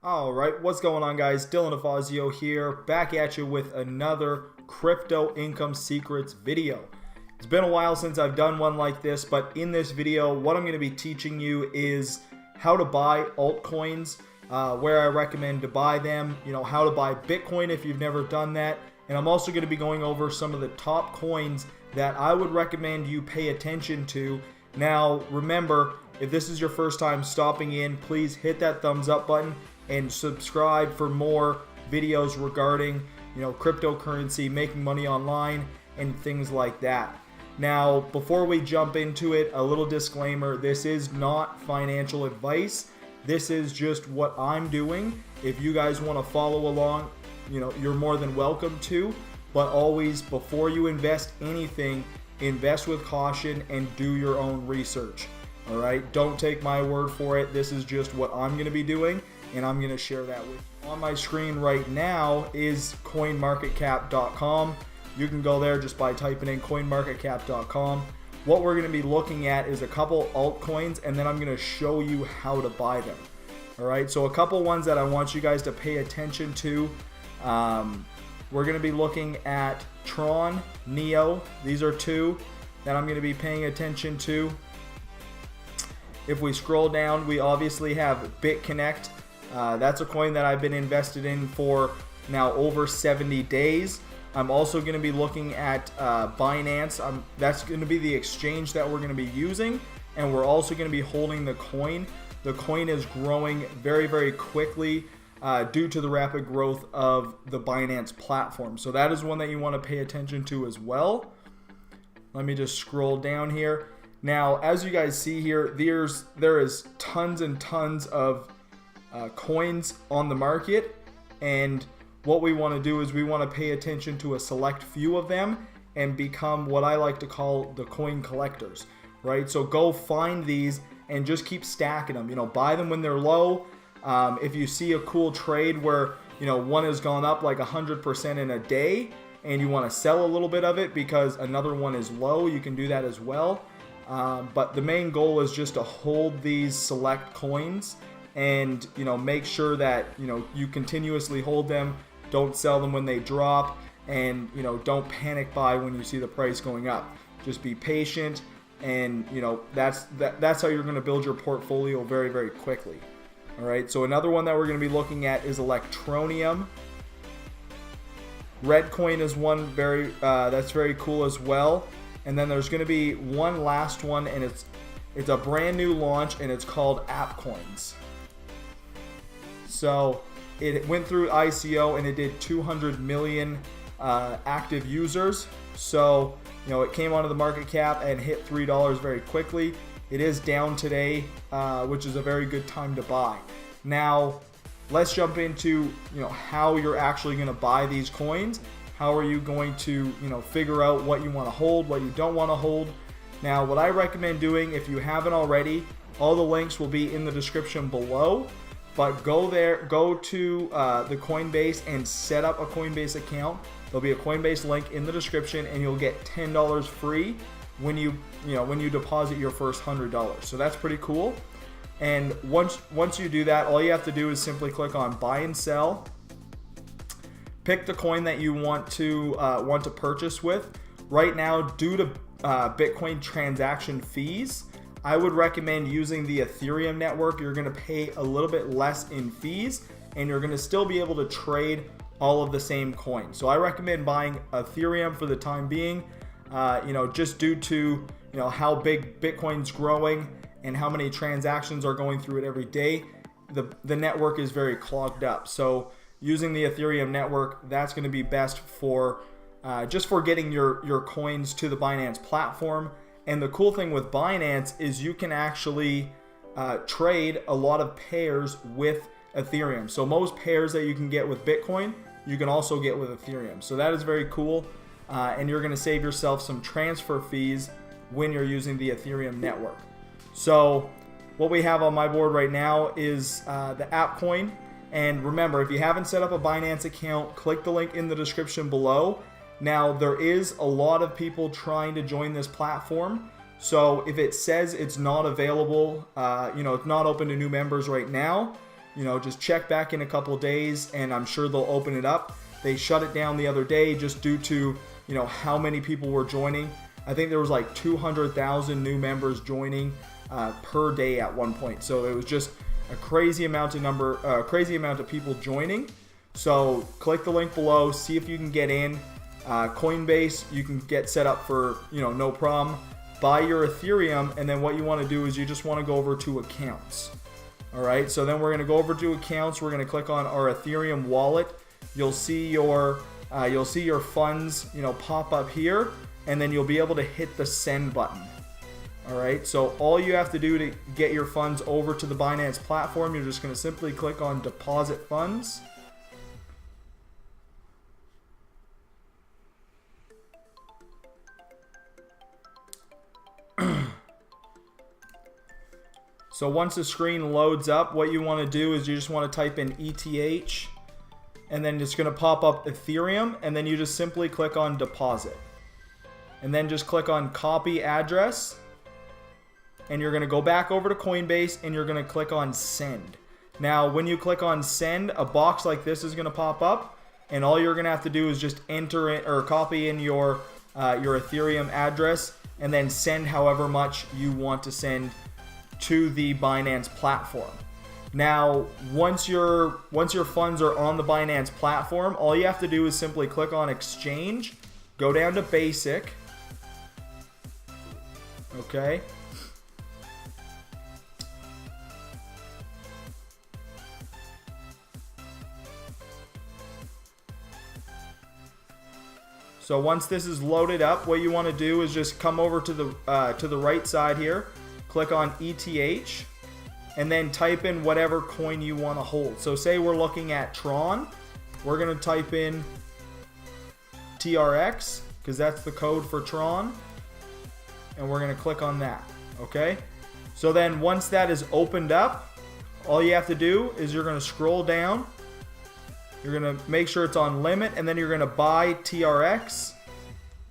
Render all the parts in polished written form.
All right, what's going on, guys? Dylan Afazio here, back at you with another crypto income secrets video. It's been a while since I've done one like this, but in this video, what I'm going to be teaching you is how to buy altcoins, where I recommend to buy them, how to buy Bitcoin if you've never done that, and I'm also going to be going over some of the top coins that I would recommend you pay attention to. Now, remember, if this is your first time stopping in, please hit that thumbs up button and subscribe for more videos regarding, cryptocurrency, making money online, and things like that. Now, before we jump into it, a little disclaimer: this is not financial advice. This is just what I'm doing. If you guys want to follow along, you're more than welcome to. But always, before you invest anything, invest with caution and do your own research. All right, don't take my word for it. This is just what I'm going to be doing, and I'm going to share that with you. On my screen right now is coinmarketcap.com. You can go there just by typing in coinmarketcap.com. What we're going to be looking at is a couple altcoins, and then I'm going to show you how to buy them. All right, so a couple ones that I want you guys to pay attention to. We're going to be looking at Tron, Neo. These are two that I'm going to be paying attention to. If we scroll down, we obviously have BitConnect. That's a coin that I've been invested in for now over 70 days. I'm also going to be looking at Binance. That's going to be the exchange that we're going to be using, and we're also going to be holding the coin. The coin is growing very, very quickly due to the rapid growth of the Binance platform. So that is one that you want to pay attention to as well. Let me just scroll down here. Now, as you guys see here, there is tons and tons of coins on the market, and what we want to do is we want to pay attention to a select few of them and become what I like to call the coin collectors, right? So go find these and just keep stacking them. Buy them when they're low. If you see a cool trade where one has gone up like 100% in a day and you want to sell a little bit of it because another one is low, you can do that as well. But the main goal is just to hold these select coins and make sure that you continuously hold them. Don't sell them when they drop, and don't panic buy when you see the price going up. Just be patient, and that's how you're going to build your portfolio very, very quickly. All right, so another one that we're going to be looking at is Electroneum. Redcoin is one that's very cool as well. And then there's going to be one last one, and it's a brand new launch, and it's called Altcoins. So it went through ICO, and it did 200 million active users. So it came onto the market cap and hit $3 very quickly. It is down today, which is a very good time to buy. Now, let's jump into how you're actually going to buy these coins. How are you going to figure out what you want to hold, what you don't want to hold? Now, what I recommend doing, if you haven't already, all the links will be in the description below. But go to the Coinbase and set up a Coinbase account. There'll be a Coinbase link in the description, and you'll get $10 free when you deposit your first $100. So that's pretty cool. And once you do that, all you have to do is simply click on buy and sell. Pick the coin that you want to purchase with. Right now, due to Bitcoin transaction fees, I would recommend using the Ethereum network. You're going to pay a little bit less in fees, and you're going to still be able to trade all of the same coins. So I recommend buying Ethereum for the time being. Just due to how big Bitcoin's growing and how many transactions are going through it every day, the network is very clogged up. So using the Ethereum network, that's going to be best for just for getting your coins to the Binance platform. And the cool thing with Binance is you can actually trade a lot of pairs with Ethereum. So most pairs that you can get with Bitcoin, you can also get with Ethereum. So that is very cool. And you're going to save yourself some transfer fees when you're using the Ethereum network. So what we have on my board right now is the Altcoin. And remember, if you haven't set up a Binance account, click the link in the description below. Now, there is a lot of people trying to join this platform. So if it says it's not available, it's not open to new members right now, you know, just check back in a couple of days and I'm sure they'll open it up. They shut it down the other day just due to, you know, how many people were joining. I think there was like 200,000 new members joining per day at one point. So it was just a crazy amount of people joining. So click the link below, see if you can get in. Coinbase, you can get set up for, you know, no problem. Buy your Ethereum, and then what you want to do is you just want to go over to accounts. All right, so then we're going to go over to accounts. We're going to click on our Ethereum wallet. You'll see your funds, you know, pop up here, and then you'll be able to hit the send button. All right, so all you have to do to get your funds over to the Binance platform, you're just going to simply click on deposit funds. So once the screen loads up, what you want to do is you just want to type in ETH, and then it's going to pop up Ethereum, and then you just simply click on deposit. And then just click on copy address, and you're going to go back over to Coinbase, and you're going to click on send. Now, when you click on send, a box like this is going to pop up, and all you're going to have to do is just enter it or copy in your Ethereum address, and then send however much you want to send to the Binance platform. Now, once your funds are on the Binance platform, all you have to do is simply click on exchange, go down to basic. Okay. So once this is loaded up, what you want to do is just come over to the right side here, click on ETH, and then type in whatever coin you want to hold. So say we're looking at Tron, we're going to type in TRX because that's the code for Tron, and we're going to click on that. Okay, so then once that is opened up, all you have to do is you're going to scroll down, you're going to make sure it's on limit, and then you're going to buy TRX,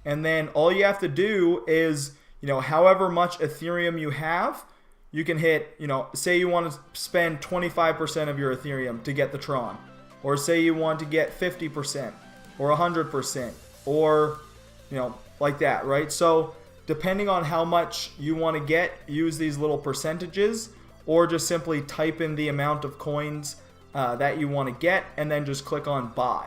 and then all you have to do is, you know, however much Ethereum you have, you can hit, you know, say you want to spend 25% of your Ethereum to get the Tron, or say you want to get 50% or 100%, or, you know, like that, right? So depending on how much you want to get, use these little percentages, or just simply type in the amount of coins that you want to get, and then just click on buy.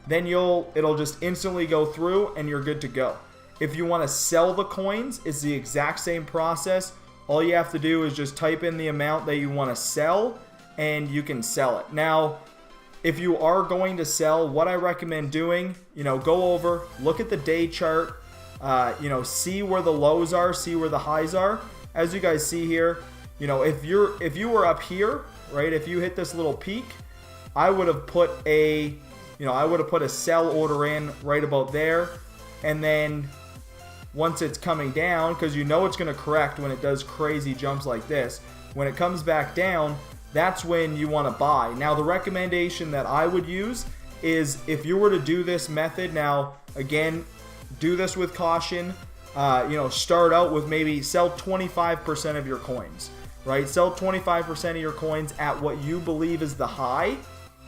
Then it'll just instantly go through and you're good to go. If you want to sell the coins, it's the exact same process. All you have to do is just type in the amount that you want to sell, and you can sell it. Now, if you are going to sell, what I recommend doing, you know, go over, look at the day chart, you know, see where the lows are, see where the highs are. As you guys see here, you know, if you were up here, right, if you hit this little peak, I would have put a sell order in right about there, and then once it's coming down, because you know it's going to correct when it does crazy jumps like this, when it comes back down, that's when you want to buy. Now, the recommendation that I would use is, if you were to do this method, now again, do this with caution. You know, start out with maybe sell 25% of your coins, right? Sell 25% of your coins at what you believe is the high,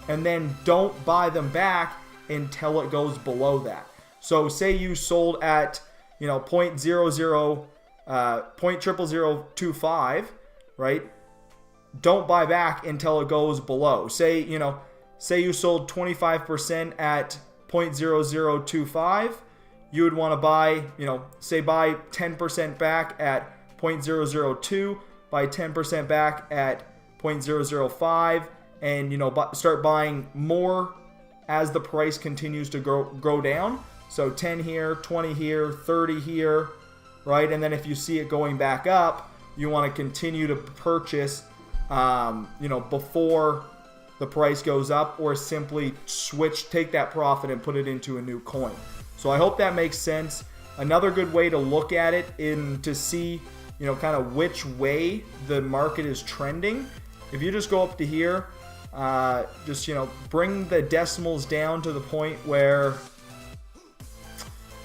and then don't buy them back until it goes below that. So say you sold at, you know, 0.0025, right? Don't buy back until it goes below. Say you sold 25% at 0.0025, you would want to buy, you know, say buy 10% back at 0.002, buy 10% back at 0.005, and, you know, start buying more as the price continues to grow down. So 10 here, 20 here, 30 here, right? And then if you see it going back up, you want to continue to purchase, you know, before the price goes up, or simply take that profit and put it into a new coin. So I hope that makes sense. Another good way to look at it to see, you know, kind of which way the market is trending. If you just go up to here, just, you know, bring the decimals down to the point where,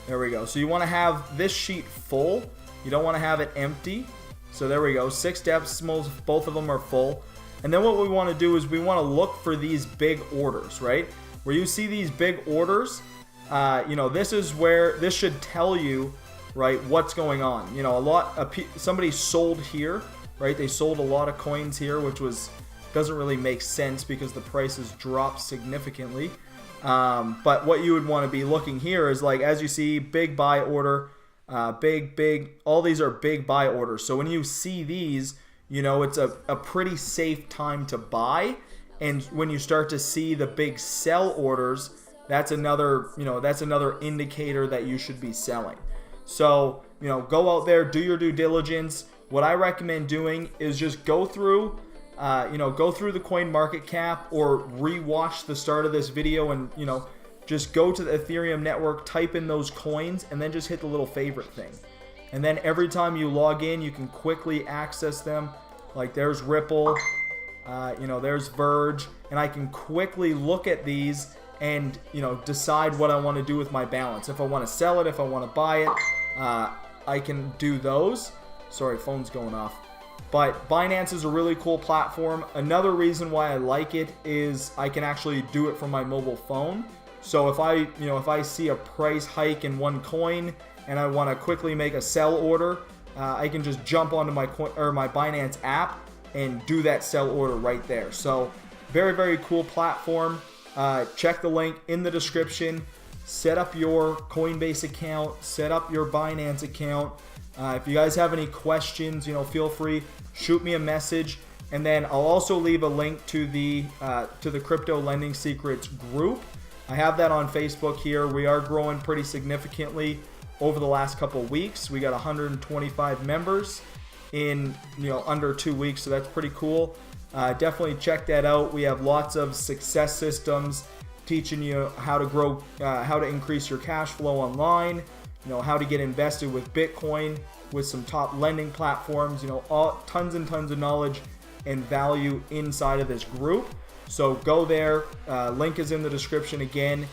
there we go. So you want to have this sheet full. You don't want to have it empty. So there we go. 6 decimals, both of them are full. And then what we want to do is we want to look for these big orders, right? Where you see these big orders, this is where this should tell you, right, what's going on. Somebody sold here, right? They sold a lot of coins here, which doesn't really make sense because the prices dropped significantly. But what you would want to be looking here is, like, as you see, big buy order, all these are big buy orders. So when you see these, it's a pretty safe time to buy. And when you start to see the big sell orders, that's another indicator that you should be selling. So, go out there, do your due diligence. What I recommend doing is just go through the coin market cap, or rewatch the start of this video and, just go to the Ethereum network, type in those coins, and then just hit the little favorite thing. And then every time you log in, you can quickly access them. Like, there's Ripple, there's Verge, and I can quickly look at these and, decide what I want to do with my balance. If I want to sell it, if I want to buy it, I can do those. Sorry, phone's going off. But Binance is a really cool platform. Another reason why I like it is I can actually do it from my mobile phone. So if I see a price hike in one coin and I want to quickly make a sell order, I can just jump onto my Binance app and do that sell order right there. So very, very cool platform. Check the link in the description. Set up your Coinbase account. Set up your Binance account. If you guys have any questions, feel free, shoot me a message. And then I'll also leave a link to the Crypto Lending Secrets group. I have that on Facebook here. We are growing pretty significantly over the last couple of weeks. We got 125 members in under 2 weeks, so that's pretty cool. Definitely check that out. We have lots of success systems teaching you how to grow, how to increase your cash flow online, how to get invested with Bitcoin, with some top lending platforms, tons and tons of knowledge and value inside of this group. So go there, link is in the description again.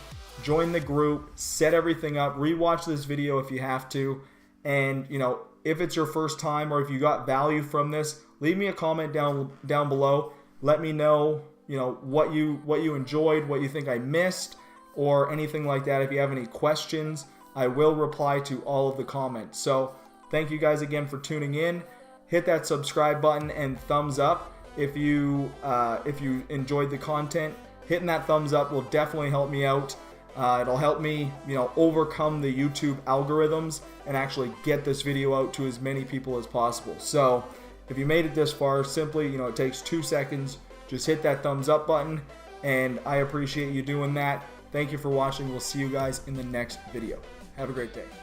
Join the group, set everything up, rewatch this video if you have to, and if it's your first time or if you got value from this, leave me a comment down below. Let me know, what you enjoyed, what you think I missed, or anything like that. If you have any questions, I will reply to all of the comments. So thank you guys again for tuning in. Hit that subscribe button and thumbs up if you enjoyed the content. Hitting that thumbs up will definitely help me out. It'll help me, overcome the YouTube algorithms and actually get this video out to as many people as possible. So if you made it this far, simply, it takes 2 seconds. Just hit that thumbs up button, and I appreciate you doing that. Thank you for watching. We'll see you guys in the next video. Have a great day.